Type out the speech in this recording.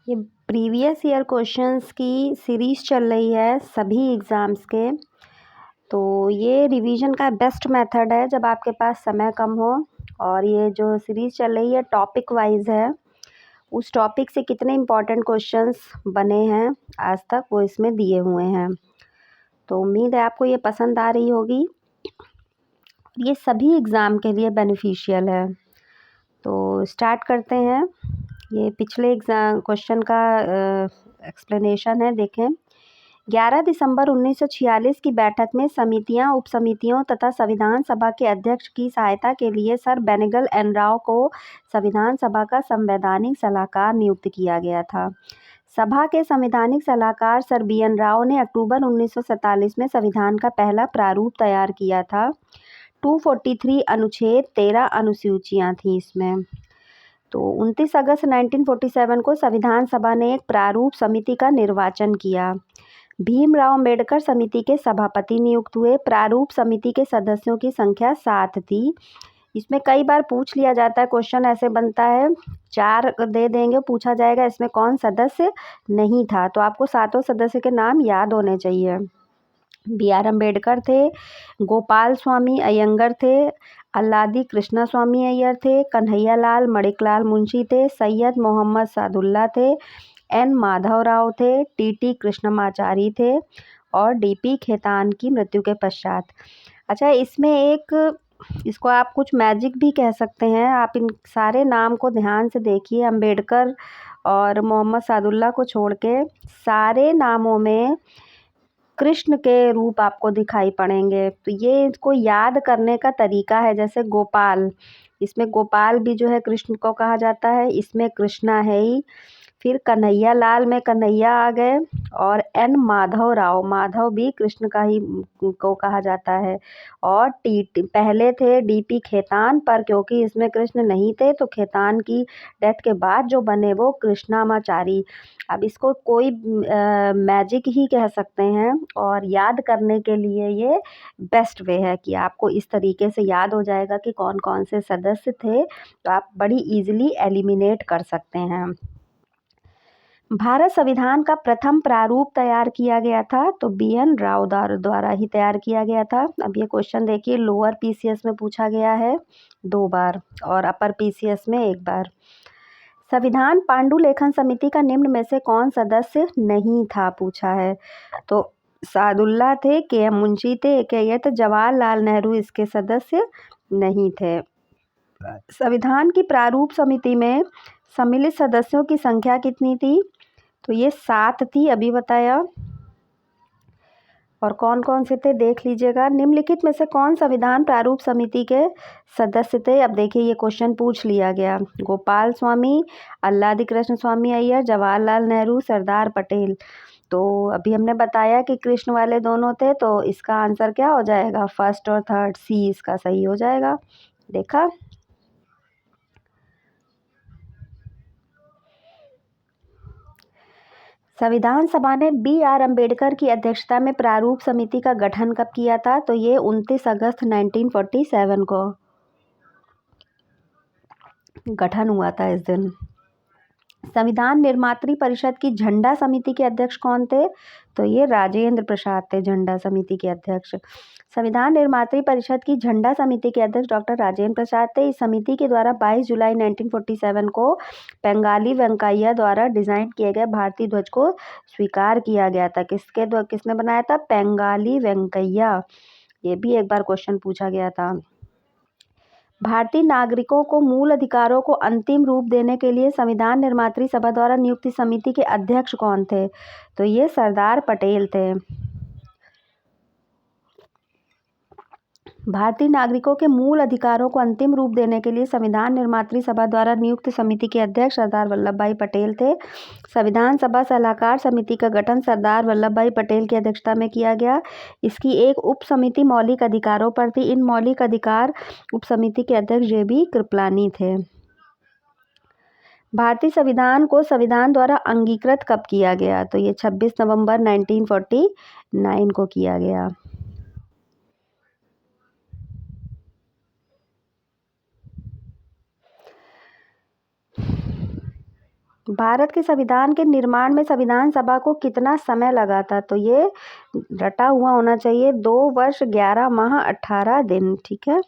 ये previous year questions की series चल रही है सभी एग्ज़ाम्स के। तो ये रिवीजन का बेस्ट मेथड है जब आपके पास समय कम हो। और ये जो सीरीज़ चल रही है टॉपिक वाइज है, उस टॉपिक से कितने इम्पोर्टेंट क्वेश्चंस बने हैं आज तक वो इसमें दिए हुए हैं। तो उम्मीद है आपको ये पसंद आ रही होगी। ये सभी एग्ज़ाम के लिए बेनिफिशियल है। तो स्टार्ट करते हैं। ये पिछले एग्ज़ाम क्वेश्चन का एक्सप्लेनेशन है, देखें। 11 दिसंबर 1946 की बैठक में समितियां, उपसमितियों तथा संविधान सभा के अध्यक्ष की सहायता के लिए सर बेनेगल एन राव को संविधान सभा का संवैधानिक सलाहकार नियुक्त किया गया था। सभा के संवैधानिक सलाहकार सर बी एन राव ने अक्टूबर 1947 में संविधान का पहला प्रारूप तैयार किया था। 243 अनुच्छेद 13 अनुसूचियां थी इसमें। तो 29 अगस्त 1947 को संविधान सभा ने एक प्रारूप समिति का निर्वाचन किया। भीमराव अंबेडकर समिति के सभापति नियुक्त हुए। प्रारूप समिति के सदस्यों की संख्या 7 थी। इसमें कई बार पूछ लिया जाता है, क्वेश्चन ऐसे बनता है, 4 दे देंगे, पूछा जाएगा इसमें कौन सदस्य नहीं था, तो आपको सातों सदस्य के नाम याद होने चाहिए। बी आर अम्बेडकर थे, गोपाल स्वामी अयंगर थे, अल्लादी कृष्णा स्वामी अय्यर थे, कन्हैया लाल मणिकलाल मुंशी थे, सैयद मोहम्मद सादुल्ला थे, एन माधव राव थे, टी कृष्णमाचारी थे और डीपी खेतान की मृत्यु के पश्चात। अच्छा, इसमें एक, इसको आप कुछ मैजिक भी कह सकते हैं। आप इन सारे नाम को ध्यान से देखिए। अम्बेडकर और मोहम्मद सादुल्ला को छोड़ के सारे नामों में कृष्ण के रूप आपको दिखाई पड़ेंगे। तो ये इसको याद करने का तरीका है। जैसे गोपाल, इसमें गोपाल भी जो है कृष्ण को कहा जाता है, इसमें कृष्णा है ही। फिर कन्हैया लाल में कन्हैया आ गए और एन माधव राव, माधव भी कृष्ण का ही को कहा जाता है। और टी पहले थे डीपी खेतान, पर क्योंकि इसमें कृष्ण नहीं थे तो खेतान की डेथ के बाद जो बने वो कृष्णामाचारी। अब इसको कोई मैजिक ही कह सकते हैं और याद करने के लिए ये बेस्ट वे है कि आपको इस तरीके से याद हो जाएगा कि कौन कौन से सदस्य थे, तो आप बड़ी इजीली एलिमिनेट कर सकते हैं। भारत संविधान का प्रथम प्रारूप तैयार किया गया था तो बी एन राव द्वारा ही तैयार किया गया था। अब ये क्वेश्चन देखिए, लोअर पीसीएस में पूछा गया है 2 बार और अपर पीसीएस में 1 बार। संविधान पांडुलेखन समिति का निम्न में से कौन सदस्य नहीं था, पूछा है। तो सादुल्ला थे, के एम मुंशी थे, के ये थे, जवाहरलाल नेहरू इसके सदस्य नहीं थे। संविधान की प्रारूप समिति में सम्मिलित सदस्यों की संख्या कितनी थी, तो ये 7 थी, अभी बताया। और कौन कौन से थे देख लीजिएगा। निम्नलिखित में से कौन संविधान प्रारूप समिति के सदस्य थे, अब देखिए ये क्वेश्चन पूछ लिया गया। गोपाल स्वामी, अल्लादी कृष्ण स्वामी अय्यर, जवाहरलाल नेहरू, सरदार पटेल। तो अभी हमने बताया कि कृष्ण वाले दोनों थे, तो इसका आंसर क्या हो जाएगा, फर्स्ट और थर्ड, सी इसका सही हो जाएगा। देखा। संविधान सभा ने बी आर अम्बेडकर की अध्यक्षता में प्रारूप समिति का गठन कब किया था, तो ये 29 अगस्त 1947 को गठन हुआ था इस दिन। संविधान निर्मात्री परिषद की झंडा समिति के अध्यक्ष कौन थे, तो ये राजेंद्र प्रसाद थे झंडा समिति के अध्यक्ष। संविधान निर्मात्री परिषद की झंडा समिति के अध्यक्ष डॉक्टर राजेंद्र प्रसाद थे। इस समिति के द्वारा 22 जुलाई 1947 को पेंगाली वेंकैया द्वारा डिजाइन किए गए भारतीय ध्वज को स्वीकार किया गया था। किसने बनाया था, पेंगाली वेंकैया। ये भी एक बार क्वेश्चन पूछा गया था। भारतीय नागरिकों को मूल अधिकारों को अंतिम रूप देने के लिए संविधान निर्मात्री सभा द्वारा नियुक्त समिति के अध्यक्ष कौन थे, तो ये सरदार पटेल थे। भारतीय नागरिकों के मूल अधिकारों को अंतिम रूप देने के लिए संविधान निर्मात्री सभा द्वारा नियुक्त समिति के अध्यक्ष सरदार वल्लभ भाई पटेल थे। संविधान सभा सलाहकार समिति का गठन सरदार वल्लभ भाई पटेल की अध्यक्षता में किया गया। इसकी एक उप समिति मौलिक अधिकारों पर थी। इन मौलिक अधिकार उप समिति के अध्यक्ष जे बी कृपलानी थे। भारतीय संविधान को संविधान द्वारा अंगीकृत कब किया गया, तो ये 26 नवंबर 1949 को किया गया। भारत के संविधान के निर्माण में संविधान सभा को कितना समय लगा था? तो ये रटा हुआ होना चाहिए, 2 वर्ष 11 माह 18 दिन। ठीक है।